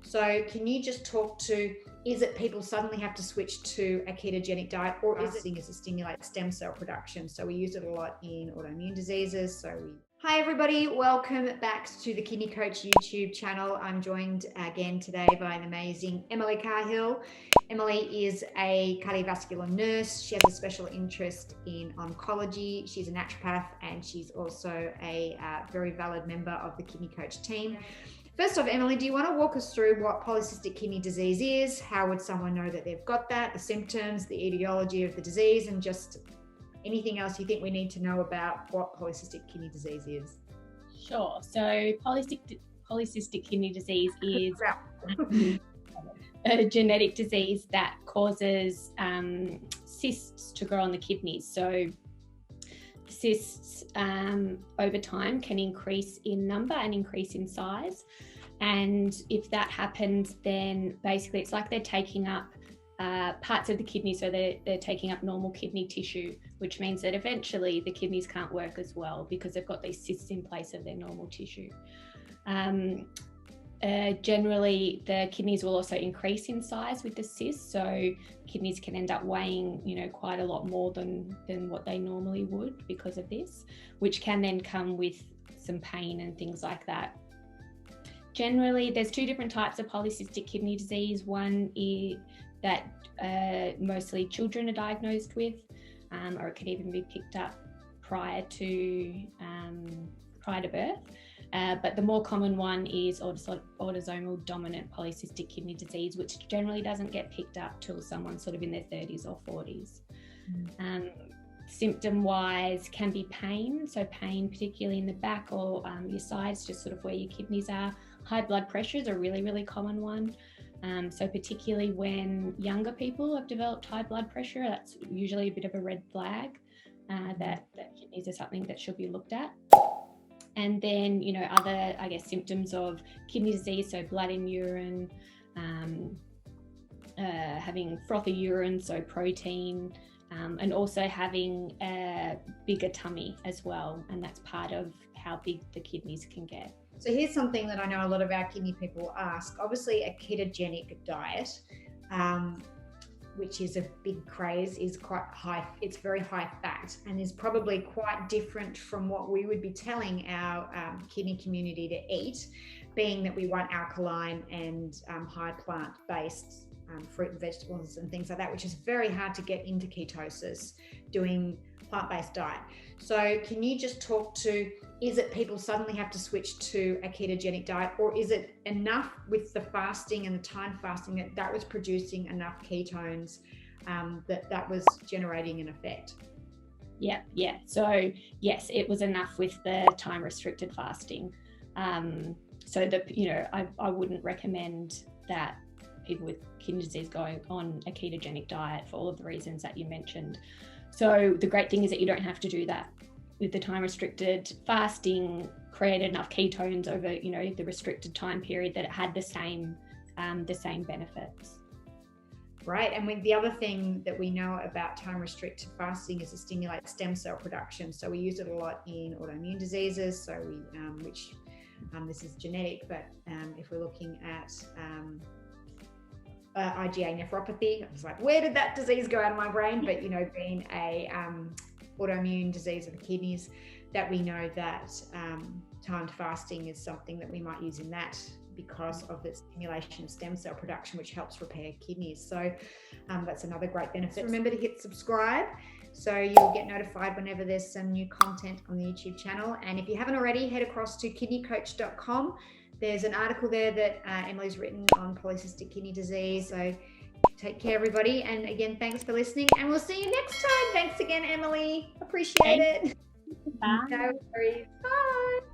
So can you just talk to, is it people suddenly have to switch to a ketogenic diet, or is it to stimulate stem cell production? So we use it a lot in autoimmune diseases. Hi everybody, welcome back to the Kidney Coach YouTube channel. I'm joined again today by an amazing Emily Cahill. Emily is a cardiovascular nurse. She has a special interest in oncology. She's a naturopath and she's also a very valid member of the Kidney Coach team. First off, Emily, do you want to walk us through what polycystic kidney disease is? How would someone know that they've got that, the symptoms, the etiology of the disease, and just anything else you think we need to know about what polycystic kidney disease is? Sure. So polycystic kidney disease is a genetic disease that causes cysts to grow on the kidneys. So cysts over time can increase in number and increase in size. And if that happens, then basically it's like they're taking up parts of the kidney, so they're taking up normal kidney tissue, which means that eventually the kidneys can't work as well because they've got these cysts in place of their normal tissue. Generally, the kidneys will also increase in size with the cysts, so kidneys can end up weighing, quite a lot more than what they normally would because of this, which can then come with some pain and things like that. Generally, there's two different types of polycystic kidney disease. One is that mostly children are diagnosed with, or it can even be picked up prior to birth. But the more common one is autosomal dominant polycystic kidney disease, which generally doesn't get picked up till someone's sort of in their 30s or 40s. Symptom-wise can be pain, so pain particularly in the back or your sides, just sort of where your kidneys are. High blood pressure is a really, really common one. So particularly when younger people have developed high blood pressure, that's usually a bit of a red flag that kidneys are something that should be looked at. And then, other, symptoms of kidney disease, so blood in urine, having frothy urine, so protein, and also having a bigger tummy as well. And that's part of how big the kidneys can get. So here's something that I know a lot of our kidney people ask. Obviously, a ketogenic diet, which is a big craze, is quite high. It's very high fat and is probably quite different from what we would be telling our kidney community to eat, being that we want alkaline and high plant-based fruit and vegetables and things like that, which is very hard to get into ketosis doing plant-based diet. So can you just talk to, is it people suddenly have to switch to a ketogenic diet, or is it enough with the fasting and the time fasting that was producing enough ketones that was generating an effect? Yeah. So yes, it was enough with the time restricted fasting. So that, I wouldn't recommend that people with kidney disease going on a ketogenic diet for all of the reasons that you mentioned. So the great thing is that you don't have to do that. With the time restricted fasting, created enough ketones over, the restricted time period that it had the same benefits. Right. And with the other thing that we know about time restricted fasting is to stimulate stem cell production. So we use it a lot in autoimmune diseases. So this is genetic, but if we're looking at IgA nephropathy, I was like, where did that disease go out of my brain? But, being a autoimmune disease of the kidneys, that we know that timed fasting is something that we might use in that because of the stimulation of stem cell production, which helps repair kidneys. So that's another great benefit. Remember to hit subscribe so you'll get notified whenever there's some new content on the YouTube channel. And if you haven't already, head across to kidneycoach.com. There's an article there that Emily's written on polycystic kidney disease. So take care, everybody. And again, thanks for listening. And we'll see you next time. Thanks again, Emily. Appreciate it. Bye. No worries. Bye.